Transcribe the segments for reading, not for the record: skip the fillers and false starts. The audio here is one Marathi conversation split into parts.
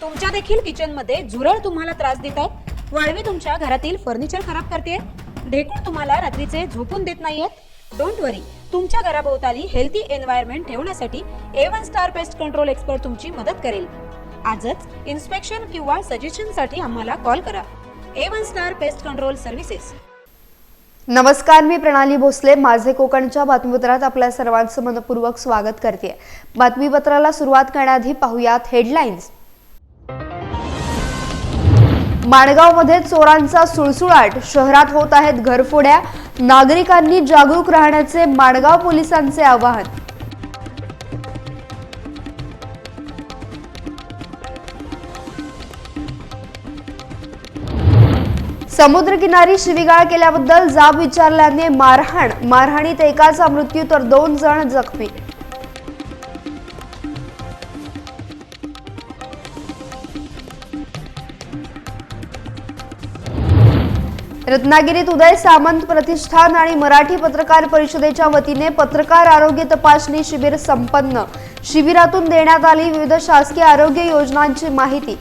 तुमच्या देखील किचन मध्ये झुरळ तुम्हाला त्रास देत आहेत, वाळवी तुमच्या घरातील फर्निचर खराब करते, ढेकूळ तुम्हाला रात्रीचे झोपून देत नाहीयेत, डोंट वरी, तुमच्या घराभोवताली हेल्थी एन्व्हायरमेंट ठेवण्यासाठी A1 star pest control expert तुमची मदत करेल। आजच इन्स्पेक्शन किंवा सजेशन साठी आम्हाला कॉल करा। A1 star pest control services. नमस्कार, मी प्रणाली भोसले। माझे कोकणच्या बातमीपत्रात आपल्या सर्वांचं मनपूर्वक स्वागत करते। बातमीपत्राला सुरुवात करण्याआधी पाहूयात हेडलाईन्स। माणगावमध्ये चोरांचा सुळसुळाट, शहरात होत आहेत घरफोड्या, नागरिकांनी जागरूक राहण्याचे माणगाव पोलिसांचे आवाहन। समुद्रकिनारी शिवीगाळ केल्याबद्दल जाब विचारल्याने मारहाणीत एकाचा मृत्यू तर 2 जण जखमी। रत्नागिरीत उदय सामंत प्रतिष्ठान आणि मराठी पत्रकार परिषदेच्या वतीने पत्रकार आरोग्य तपासणी शिबिर संपन्न। शिबिरातून देण्यात आली विविध शासकीय आरोग्य योजनांची माहिती।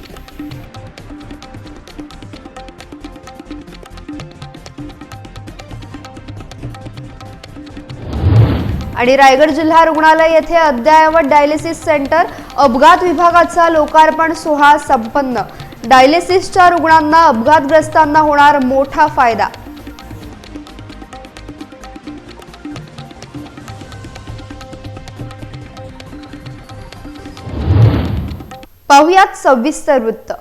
आणि रायगड जिल्हा रुग्णालय येथे अद्ययावत डायलिसिस सेंटर, अपघात विभागाचा लोकार्पण सोहळा संपन्न। डायलिसिसच्या रुग्णांना, अपघातग्रस्तांना होणार मोठा फायदा। पाहुयात सविस्तर वृत्त।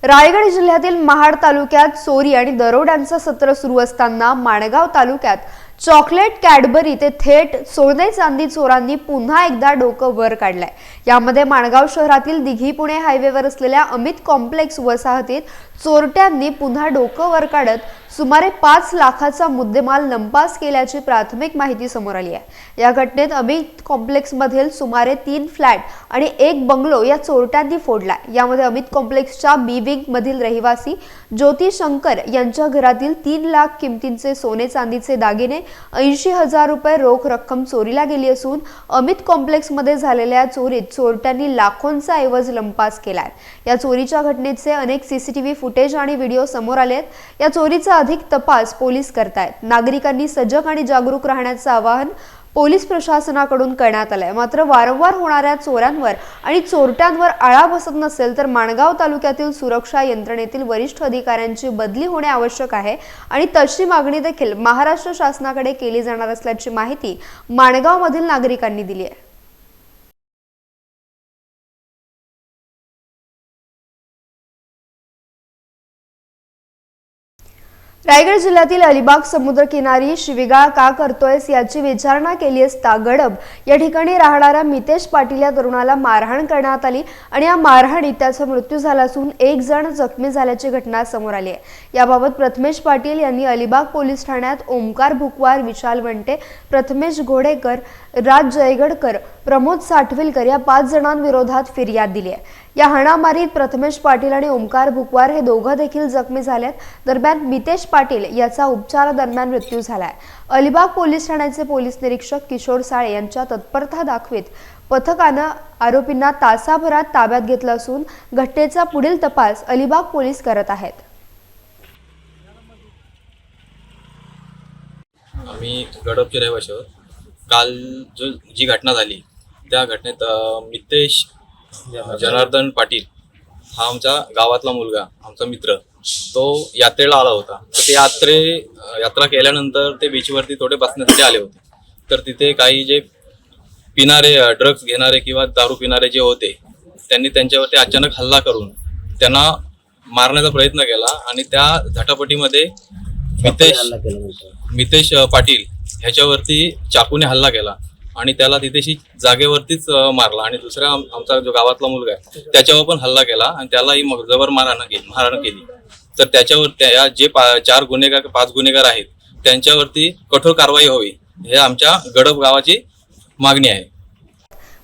रायगड जिल्ह्यातील महाड तालुक्यात चोरी आणि दरोड्यांचं सत्र सुरू असताना माणगाव तालुक्यात चॉकलेट कॅडबरी ते थेट सोने चांदी चोरांनी पुन्हा एकदा डोकं वर काढलंय। यामध्ये माणगाव शहरातील दिघी पुणे हायवेवर असलेल्या अमित कॉम्प्लेक्स वसाहतीत चोरट्यांनी पुन्हा डोकं वर काढत सुमारे 5 लाखाचा मुद्देमाल लंपास केल्याची प्राथमिक माहिती समोर आली आहे। या घटनेत अमित कॉम्प्लेक्स मधील सुमारे 3 फ्लॅट आणि 1 बंगलो या चोरट्यांनी फोडलाय। यामध्ये अमित कॉम्प्लेक्सच्या बी विंग मधील रहिवासी ज्योती शंकर यांच्या घरातील 3 लाख किमतीचे सोने चांदीचे दागिने, 80,000 रुपये रोख रक्कम चोरीला गेली असून अमित कॉम्प्लेक्स मध्ये झालेल्या चोरीत चोरट्यांनी लाखोंचा ऐवज लंपास केलाय। या चोरीच्या घटनेचे अनेक सीसीटीव्ही फुटेज आणि व्हिडिओ समोर आले आहेत। या चोरीचा अधिक तपास पोलीस करतायत। नागरिकांनी सजग आणि जागरूक राहण्याचं आवाहन पोलीस प्रशासनाकडून करण्यात आलंय। मात्र वारंवार होणाऱ्या चोऱ्यांवर आणि चोरट्यांवर आळा बसत नसेल तर माणगाव तालुक्यातील सुरक्षा यंत्रणेतील वरिष्ठ अधिकाऱ्यांची बदली होणे आवश्यक आहे आणि तशी मागणी देखील महाराष्ट्र शासनाकडे केली जाणार असल्याची माहिती माणगावमधील नागरिकांनी दिली आहे। रायगड जिल्ह्यातील अलिबाग समुद्रकिनारी शिवीगाळ का करतोयस याची विचारणा केली असता गडब या ठिकाणी राहणाऱ्या मितेश पाटील या तरुणाला मारहाण करण्यात आली आणि या मारहाणीत त्याचा मृत्यू झाला असून 1 जण जखमी झाल्याची घटना समोर आली आहे। याबाबत प्रथमेश पाटील यांनी अलिबाग पोलीस ठाण्यात ओमकार भुकवार, विशाल वंटे, प्रथमेश घोडेकर, राज जयगडकर, प्रमोद साठविलकर या 5 जणांविरोधात फिर्याद दिली आहे। या हाणामारीत प्रथमेश पाटील आणि ओमकार भुकवार हे दोघं देखील जखमी झालेत। दरम्यान मितेश पाटील याचा उपचारादरम्यान मृत्यू झालाय। अलिबाग पोलीस ठाण्याचे पोलीस निरीक्षक किशोर साळे यांच्या तत्परता दाखवीत पथकानं आरोपींना तासाभरात ताब्यात घेतलं असून घटनेचा पुढील तपास अलिबाग पोलीस करत आहेत। आम्ही गडबचे रहिवासी आहोत। काल जी घटना झाली त्या घटनेत मितेश जनार्दन पाटील हा आमच्या गावातला मुलगा, आमचा मित्र, तो यात्रेला आला होता। तर ते यात्रा केल्यानंतर ते बीचवरती थोडे बसण्यासाठी आले होते। तर तिथे काही जे पिणारे, ड्रग्स घेणारे किंवा दारू पिणारे जे होते त्यांनी त्यांच्यावरती अचानक हल्ला करून त्यांना मारण्याचा प्रयत्न केला आणि त्या झटापटीमध्ये मितेश पाटील ह्याच्यावरती चाकूने हल्ला केला आणि त्याला तिथेशी जागेवरतीच मारला आणि दुसऱ्या आमचा जो गावातला मुलगा आहे त्याच्यावर पण हल्ला केला आणि त्यालाही मग जबर मारहाण केली। तर त्याच्यावर त्या जे 4 गुन्हेगार 5 गुन्हेगार आहेत त्यांच्यावरती कठोर कारवाई व्हावी हे आमच्या गडब गावाची मागणी आहे।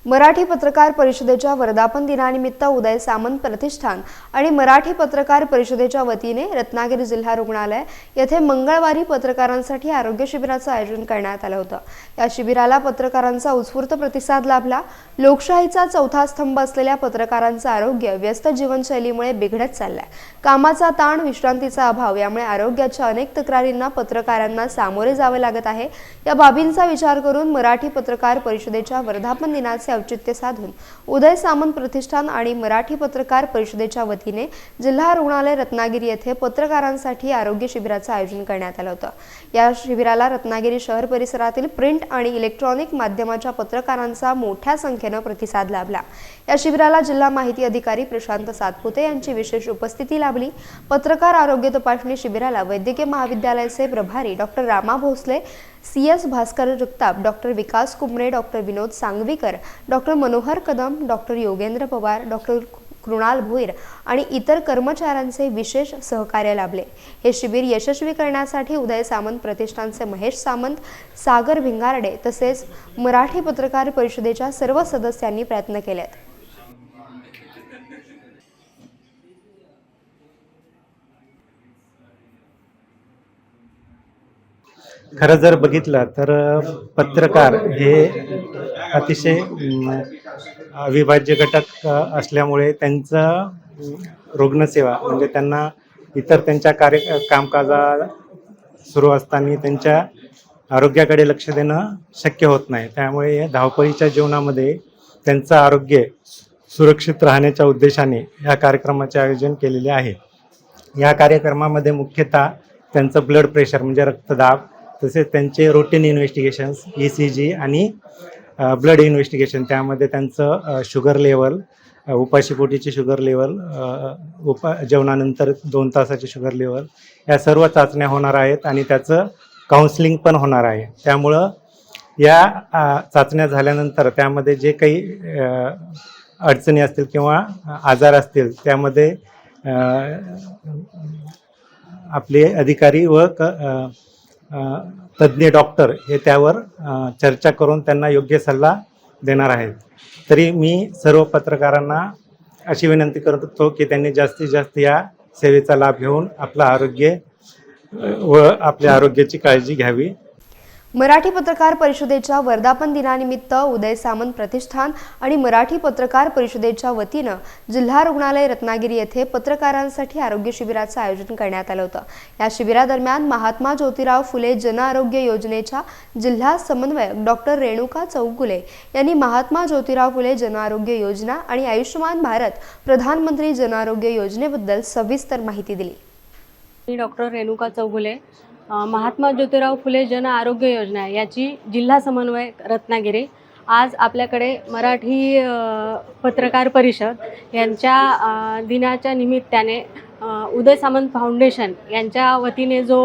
मराठी पत्रकार परिषदेच्या वर्धापन दिनानिमित्त उदय सामंत प्रतिष्ठान आणि मराठी पत्रकार परिषदेच्या वतीने रत्नागिरी जिल्हा रुग्णालय येथे मंगळवारी पत्रकारांसाठी आरोग्य शिबिराचं आयोजन करण्यात आलं होतं। या शिबिराला पत्रकारांचा उत्स्फूर्त प्रतिसाद लाभला। लोकशाहीचा चौथा स्तंभ असलेल्या पत्रकारांचं आरोग्य व्यस्त जीवनशैलीमुळे बिघडत चाललंय। कामाचा ताण, विश्रांतीचा अभाव यामुळे आरोग्याच्या अनेक तक्रारींना पत्रकारांना सामोरे जावे लागत आहे। या बाबींचा विचार करून मराठी पत्रकार परिषदेच्या वर्धापन दिनाचे औचित्य साधून उदय सामंत प्रतिष्ठान आणि मराठी पत्रकार परिषदेच्या वतीने जिल्हा रुग्णालय रत्नागिरी येथे पत्रकारांसाठी आरोग्य शिबिराचं आयोजन करण्यात आलं होतं। या शिबिराला रत्नागिरी शहर परिसरातील प्रिंट आणि इलेक्ट्रॉनिक माध्यमाच्या पत्रकारांचा मोठ्या संख्येने प्रतिसाद लाभला। या शिबिराला जिल्हा माहिती अधिकारी प्रशांत सातपुते यांची विशेष उपस्थिती लाभली। पत्रकार आरोग्य तपासणी शिबिराला वैद्यकीय महाविद्यालयाचे प्रभारी doctor Rama Bhosale, CS Bhaskar Jagtap, doctor Vikas Kumble, doctor Vinod Sangvikar, doctor Manohar Kadam, doctor Yogendra Pawar, doctor Krunal Bhoir आणि इतर कर्मचाऱ्यांचे विशेष सहकार्य लाभले। हे शिबिर यशस्वी करण्यासाठी उदय सामंत प्रतिष्ठानचे महेश सामंत, सागर भिंगारडे तसेच मराठी पत्रकार परिषदेच्या सर्व सदस्यांनी प्रयत्न केलेत। खरं जर बघितलं तर पत्रकार हे अतिशय अविभाज्य घटक असल्यामुळे त्यांचं रुग्णसेवा म्हणजे त्यांना इतर त्यांच्या कामकाजा सुरू असताना त्यांच्या आरोग्याकडे लक्ष देणं शक्य होत नाही। त्यामुळे या धावपळीच्या जीवनामध्ये त्यांचं आरोग्य सुरक्षित राहण्याच्या उद्देशाने या कार्यक्रमाचे आयोजन केलेले आहे। या कार्यक्रमामध्ये मुख्यतः त्यांचं ब्लड प्रेशर म्हणजे रक्तदाब, तसेच त्यांचे रूटीन इन्व्हेस्टिगेशन्स ECG आणि ब्लड इन्व्हेस्टिगेशन, त्यामध्ये त्यांचं शुगर लेवल, उपाशीपोटीची शुगर लेवल, जेवणानंतर 2 तासाची शुगर लेवल, या सर्व चाचण्या होणार आहेत आणि त्याचं काउन्सिलिंग पण होणार आहे। त्यामुळं या चाचण्या झाल्यानंतर त्यामध्ये जे काही अडचणी असतील किंवा आजार असतील त्यामध्ये आपले अधिकारी व तज्ज्ञ डॉक्टर हे त्यावर चर्चा करून त्यांना योग्य सल्ला देणार आहेत। तरी मी सर्व पत्रकारांना अशी विनंती करतो की त्यांनी जास्तीत जास्त या सेवेचा लाभ घेऊन आपलं आरोग्य व आपल्या आरोग्याची काळजी घ्यावी। मराठी पत्रकार परिषदेच्या वर्धापन दिनानिमित्त उदय सामंत प्रतिष्ठान आणि मराठी पत्रकार परिषदेच्या वतीनं जिल्हा रुग्णालय रत्नागिरी येथे पत्रकारांसाठी आरोग्य शिबिराचं आयोजन करण्यात आलं होतं। या शिबिरादरम्यान महात्मा ज्योतिराव फुले जन आरोग्य योजनेच्या जिल्हा समन्वयक डॉक्टर रेणुका चौगुले यांनी महात्मा ज्योतिराव फुले जन आरोग्य योजना आणि आयुष्यमान भारत प्रधानमंत्री जन आरोग्य योजनेबद्दल सविस्तर माहिती दिली। मी डॉक्टर रेणुका चौगुले, महात्मा ज्योतिराव फुले जन आरोग्य योजना याची जिल्हा समन्वयक रत्नागिरी। आज आपल्याकडे मराठी पत्रकार परिषद यांच्या दिनाच्या निमित्ताने उदय सामंत फाउंडेशन यांच्या वतीने जो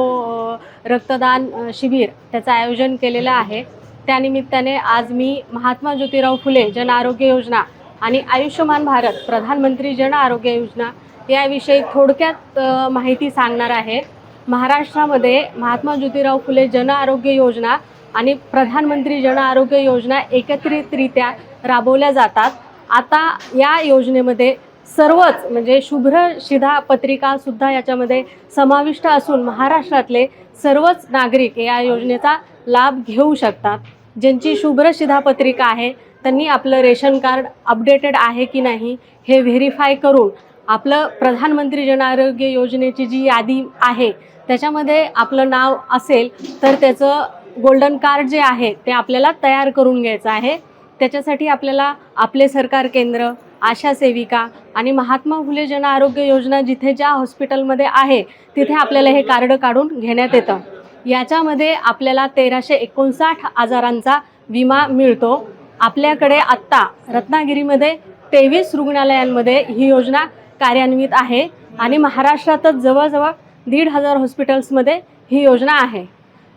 रक्तदान शिबिर त्याचं आयोजन केलेलं आहे, त्यानिमित्ताने आज मी महात्मा ज्योतिराव फुले जन आरोग्य योजना आणि आयुष्यमान भारत प्रधानमंत्री जन आरोग्य योजना याविषयी थोडक्यात माहिती सांगणार आहे। महाराष्ट्रामध्ये महात्मा ज्योतिराव फुले जन आरोग्य योजना आणि प्रधानमंत्री जन आरोग्य योजना एकत्रितरित्या राबवल्या जातात। आता या योजनेमध्ये सर्वच म्हणजे शुभ्र शिधापत्रिकासुद्धा याच्यामध्ये समाविष्ट असून महाराष्ट्रातले सर्वच नागरिक या योजनेचा लाभ घेऊ शकतात। ज्यांची शुभ्र शिधापत्रिका आहे त्यांनी आपलं रेशन कार्ड अपडेटेड आहे की नाही हे व्हेरीफाय करून आपलं प्रधानमंत्री जन आरोग्य योजनेची जी यादी आहे त्याच्यामध्ये आपलं नाव असेल तर त्याचं गोल्डन कार्ड जे आहे ते आपल्याला तयार करून घ्यायचं आहे। त्याच्यासाठी आपल्याला आपले सरकार केंद्र, आशा सेविका आणि महात्मा फुले जन आरोग्य योजना जिथे ज्या हॉस्पिटलमध्ये आहे तिथे आपल्याला हे कार्ड काढून घेण्यात येतं। याच्यामध्ये आपल्याला 1359 आजारांचा विमा मिळतो। आपल्याकडे आत्ता रत्नागिरीमध्ये 23 रुग्णालयांमध्ये ही योजना कार्यान्वित आहे आणि महाराष्ट्रातच जवळजवळ 1,500 हॉस्पिटल्समध्ये ही योजना आहे।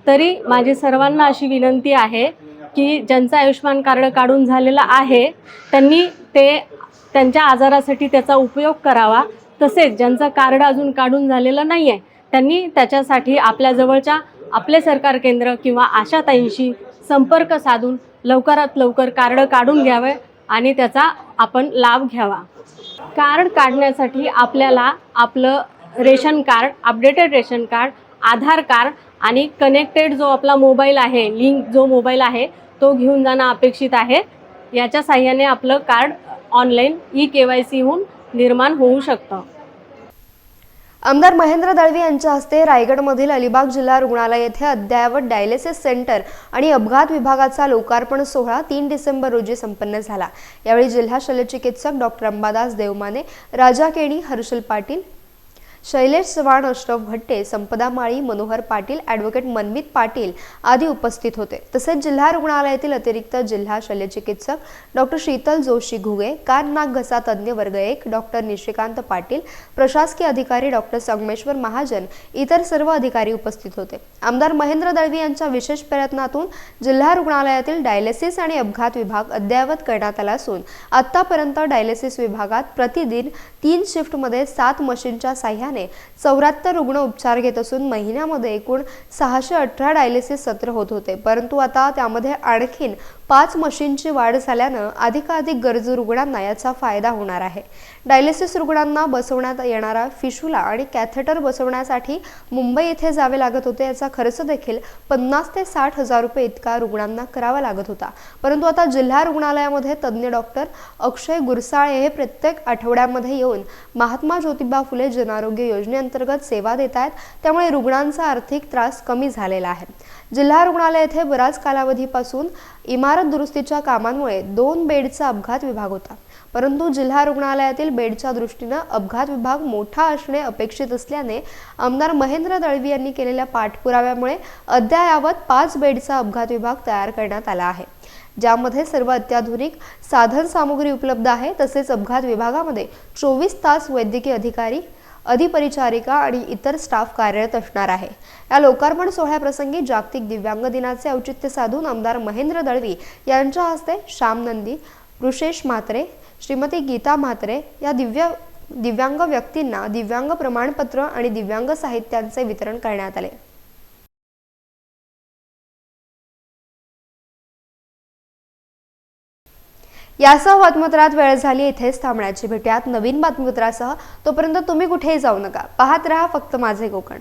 तरी माझी सर्वांना अशी विनंती आहे की ज्यांचं आयुष्यमान कार्ड काढून झालेलं आहे त्यांनी ते त्यांच्या आजारासाठी त्याचा उपयोग करावा। तसेच ज्यांचं कार्ड अजून काढून झालेलं नाही आहे त्यांनी त्याच्यासाठी आपल्या जवळच्या आपले सरकार केंद्र किंवा आशाताईंशी संपर्क साधून लवकरात लवकर कार्ड काढून घ्यावे आणि त्याचा आपण लाभ घ्यावा. कार्ड काढण्यासाठी आपल्याला आपलं ration card, updated ration card, Aadhaar card आणि कनेक्टेड जो आपला मोबाईल आहे, लिंक जो मोबाईल आहे तो घेऊन जाणं अपेक्षित आहे. याच्या साहाय्याने आपलं कार्ड ऑनलाईन KYC होऊन निर्माण होऊ शकतं. आमदार महेंद्र दळवी यांच्या हस्ते रायगडमधील अलिबाग जिल्हा रुग्णालय येथे अद्ययावत डायलिसिस सेंटर आणि अपघात विभागाचा लोकार्पण सोहळा 3 डिसेंबर रोजी संपन्न झाला. यावेळी जिल्हा शल्यचिकित्सक डॉक्टर अंबादास देवमाने, राजा केणी, हर्षल पाटील, शैलेश चव्हाण, अशरफ भट्टे, संपदा माळी, मनोहर पाटील, ॲडव्होकेट मनमित पाटील आदी उपस्थित होते. तसेच जिल्हा रुग्णालयातील अतिरिक्त जिल्हा शल्यचिकित्सक डॉक्टर शीतल जोशी घुगे, कान नाक घसा तज्ञ वर्ग 1 डॉक्टर निशिकांत पाटील, प्रशासकीय अधिकारी डॉक्टर संगमेश्वर महाजन, इतर सर्व अधिकारी उपस्थित होते. आमदार महेंद्र दळवी यांच्या विशेष प्रयत्नातून जिल्हा रुग्णालयातील डायलिसिस आणि अपघात विभाग अद्ययावत करण्यात आला असून आतापर्यंत डायलिसिस विभागात प्रतिदिन 3 शिफ्टमध्ये 7 मशीनच्या साह्याने 74 रुग्ण उपचार घेत असून महिन्यामध्ये एकूण 618 डायलिसिस सत्र होत होते. परंतु आता त्यामध्ये आणखीन 5 मशीनची वाढ झाल्यानं अधिकाधिक गरजू रुग्णांना याचा फायदा होणार आहे. डायलिसिस रुग्णांना बसवण्यात येणारा फिशुला आणि कॅथेटर बसवण्यासाठी मुंबई येथे जावे लागत होते. याचा खर्च देखील 50 ते 60 हजार रुपये इतका रुग्णांना करावा लागत होता. परंतु आता जिल्हा रुग्णालयामध्ये तज्ञ डॉक्टर अक्षय गुरसाळे हे प्रत्येक आठवड्यामध्ये येऊन महात्मा ज्योतिबा फुले जनआरोग्य योजनेअंतर्गत सेवा देत आहेत. त्यामुळे रुग्णांचा आर्थिक त्रास कमी झालेला आहे. जिल्हा रुग्णालय येथे बराच कालावधीपासून इमारत दुरुस्तीच्या कामांमुळे 2 बेडचा अपघात विभाग होता. परंतु जिल्हा रुग्णालयातील बेडच्या दृष्टीने अपघात विभाग मोठा असणे अपेक्षित असल्याने आमदार महेंद्र दळवी यांनी केलेल्या पाठपुराव्यामुळे अद्ययावत 5 बेडचा अपघात विभाग तयार करण्यात आला आहे, ज्यामध्ये सर्व अत्याधुनिक साधन सामुग्री उपलब्ध आहे. तसेच अपघात विभागामध्ये 24 तास वैद्यकीय अधिकारी, अधिपरिचारिका आणि इतर स्टाफ कार्यरत असणार आहे. या लोकार्पण सोहळ्याप्रसंगी जागतिक दिव्यांग दिनाचे औचित्य साधून आमदार महेंद्र दळवी यांच्या हस्ते श्याम नंदी, ऋषेश म्हात्रे, श्रीमती गीता म्हात्रे या दिव्यांग व्यक्तींना दिव्यांग प्रमाणपत्र आणि दिव्यांग साहित्यांचे वितरण करण्यात आले. यासह बातमीपत्रात वेळ झाली इथेच थांबण्याची. भेटूयात नवीन बातमीपत्रासह. तोपर्यंत तुम्ही कुठेही जाऊ नका. पाहत रहा फक्त माझे कोकण.